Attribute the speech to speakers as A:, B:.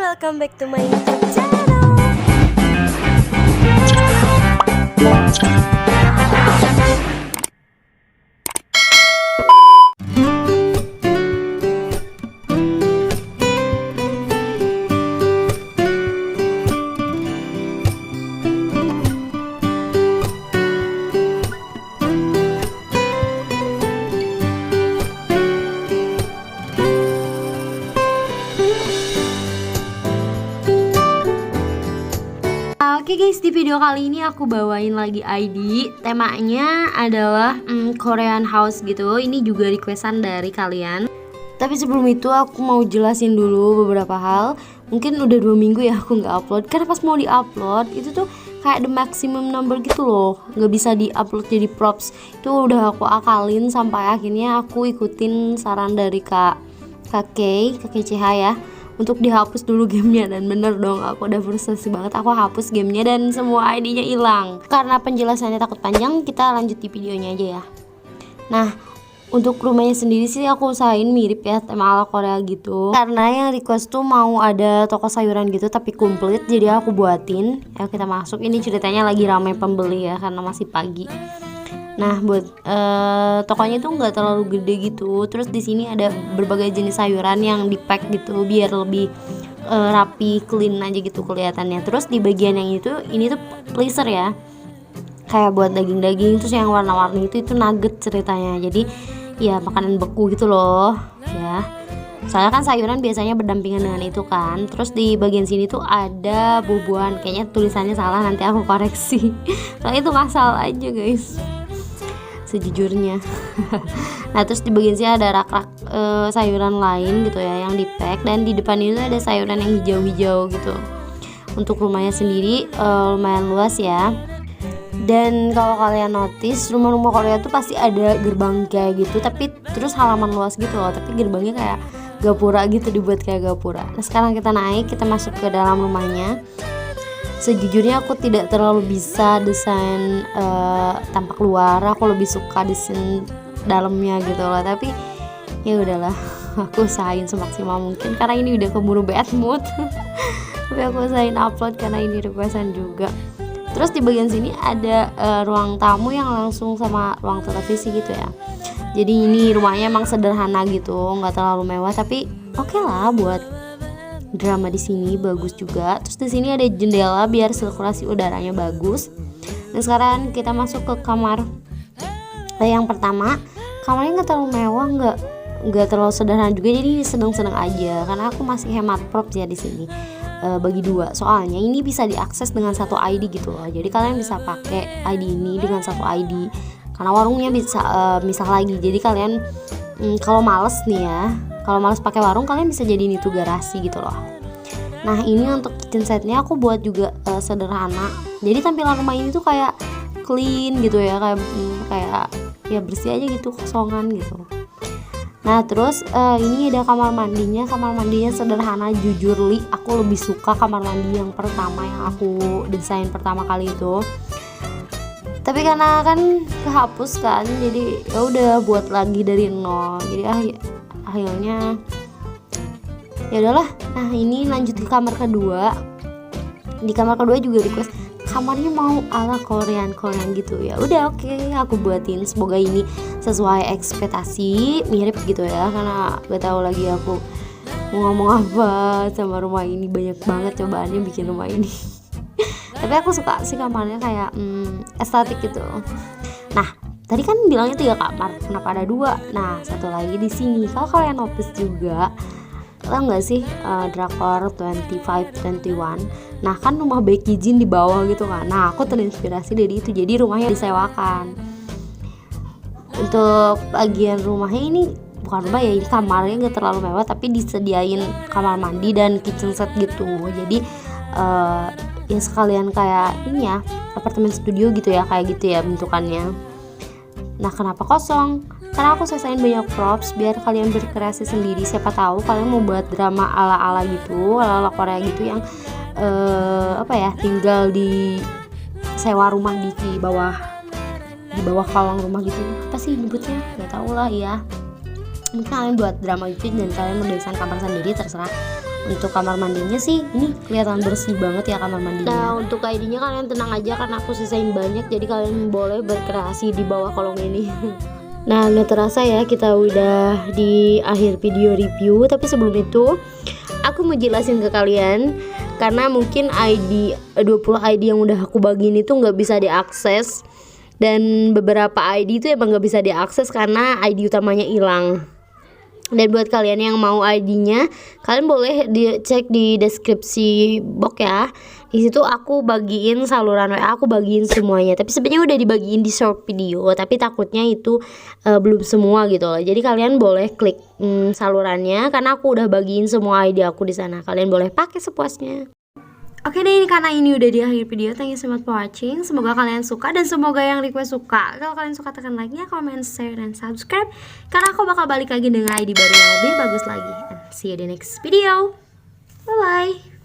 A: welcome back to my YouTube channel. Oke guys, di video kali ini aku bawain lagi ID. Temanya adalah Korean House gitu. Ini juga requestan dari kalian. Tapi sebelum itu aku mau jelasin dulu beberapa hal. Mungkin udah 2 minggu ya aku nggak upload. Karena pas mau di-upload itu tuh kayak the maximum number gitu loh, nggak bisa di-upload jadi props. Itu udah aku akalin sampai akhirnya aku ikutin saran dari kakek CH ya, untuk dihapus dulu gamenya. Dan bener dong, aku udah frustasi banget, aku hapus gamenya dan semua ID-nya hilang. Karena penjelasannya takut panjang, kita lanjut di videonya aja ya. Nah, untuk rumahnya sendiri sih aku usahain mirip ya, tema ala Korea gitu. Karena yang request tuh mau ada toko sayuran gitu tapi komplit, jadi aku buatin. Ayo kita masuk. Ini ceritanya lagi ramai pembeli ya, karena masih pagi. Nah, buat tokonya tuh nggak terlalu gede gitu. Terus di sini ada berbagai jenis sayuran yang di pack gitu biar lebih rapi, clean aja gitu kelihatannya. Terus di bagian yang ini tuh freezer ya, kayak buat daging-daging. Terus yang warna-warni itu nugget ceritanya. Jadi ya makanan beku gitu loh ya. Soalnya kan sayuran biasanya berdampingan dengan itu kan. Terus di bagian sini tuh ada buah-buahan. Kayaknya tulisannya salah, nanti aku koreksi. Soalnya itu ngasal aja guys, sejujurnya. Nah, terus di bagian sini ada rak-rak sayuran lain gitu ya yang di pack. Dan di depan itu ada sayuran yang hijau-hijau gitu. Untuk rumahnya sendiri lumayan luas ya. Dan kalau kalian notice, rumah-rumah Korea tuh pasti ada gerbang kayak gitu, tapi terus halaman luas gitu loh, tapi gerbangnya kayak gapura gitu, dibuat kayak gapura. Nah, sekarang kita naik, kita masuk ke dalam rumahnya. Sejujurnya aku tidak terlalu bisa desain tampak luar, aku lebih suka desain dalamnya gitu loh. Tapi ya udahlah, aku usahain semaksimal mungkin karena ini udah keburu bad mood. Tapi aku usahain upload karena ini requestan juga. Terus di bagian sini ada ruang tamu yang langsung sama ruang televisi gitu ya. Jadi ini rumahnya emang sederhana gitu, nggak terlalu mewah, tapi oke lah buat drama di sini, bagus juga. Terus di sini ada jendela biar sirkulasi udaranya bagus. Dan sekarang kita masuk ke kamar. Yang pertama, kamarnya nggak terlalu mewah, nggak terlalu sederhana juga, jadi sedang-sedang aja. Karena aku masih hemat props ya di sini. Bagi 2, soalnya ini bisa diakses dengan satu ID gitu loh. Jadi kalian bisa pakai ID ini dengan satu ID. Karena warungnya bisa misah lagi. Jadi kalian kalau males nih ya, kalau males pakai warung, kalian bisa jadiin itu garasi gitu loh. Nah, ini untuk kitchen setnya aku buat juga sederhana. Jadi tampilan rumah ini tuh kayak clean gitu ya, kayak ya bersih aja gitu, kosongan gitu. Nah, terus ini ada kamar mandinya. Kamar mandinya sederhana, jujur li, aku lebih suka kamar mandi yang pertama yang aku desain pertama kali itu. Tapi karena kan kehapus kan, jadi ya udah buat lagi dari nol. Jadi akhirnya ya udahlah. Nah, ini lanjut ke kamar kedua. Di kamar kedua juga request kamarnya mau ala Korean gitu ya. Udah oke, aku buatin. Semoga ini sesuai ekspektasi, mirip gitu ya. Karena gak tahu lagi aku mau ngomong apa sama rumah ini, banyak banget cobaannya bikin rumah ini. Tapi aku suka sih kamarnya kayak estetik gitu. Nah, tadi kan bilangnya 3 kamar, kenapa ada 2? Nah, satu lagi di sini. Kalau kalian notice juga, tau nggak sih drakor 25-21? Nah, kan rumah Baek Jin di bawah gitu kan. Nah, aku terinspirasi dari itu, jadi rumahnya disewakan. Untuk bagian rumahnya ini bukan rumah ya, ini kamarnya nggak terlalu mewah, tapi disediain kamar mandi dan kitchen set gitu. Jadi ya sekalian kayak ini ya, apartemen studio gitu ya, kayak gitu ya bentukannya. Nah, kenapa kosong? Karena aku sisain banyak props biar kalian berkreasi sendiri. Siapa tahu kalian mau buat drama ala-ala gitu, ala-ala Korea gitu yang tinggal di sewa rumah di bawah kolong rumah gitu. Apa sih nyebutnya? Gak tau lah ya. Mungkin kalian buat drama gitu dan kalian mendesain kamar sendiri, terserah. Untuk kamar mandinya sih ini kelihatan bersih banget ya kamar mandinya. Nah untuk ID-nya kalian tenang aja karena aku sisain banyak, jadi kalian boleh berkreasi di bawah kolom ini. Nah nggak terasa ya kita udah di akhir video review, tapi sebelum itu aku mau jelasin ke kalian karena mungkin 20 ID yang udah aku bagiin itu nggak bisa diakses, dan beberapa ID itu emang nggak bisa diakses karena ID utamanya hilang. Dan buat kalian yang mau ID-nya, kalian boleh dicek di deskripsi box ya. Di situ aku bagiin saluran WA, aku bagiin semuanya. Tapi sebenarnya udah dibagiin di short video, tapi takutnya itu belum semua gitu loh. Jadi kalian boleh klik salurannya karena aku udah bagiin semua ID aku di sana. Kalian boleh pakai sepuasnya. Oke deh, karena ini udah di akhir video. Thank you so much for watching. Semoga kalian suka dan semoga yang request suka. Kalau kalian suka tekan like-nya, comment, share, dan subscribe, karena aku bakal balik lagi dengan ID baru yang lebih bagus lagi. And see you di next video. Bye bye.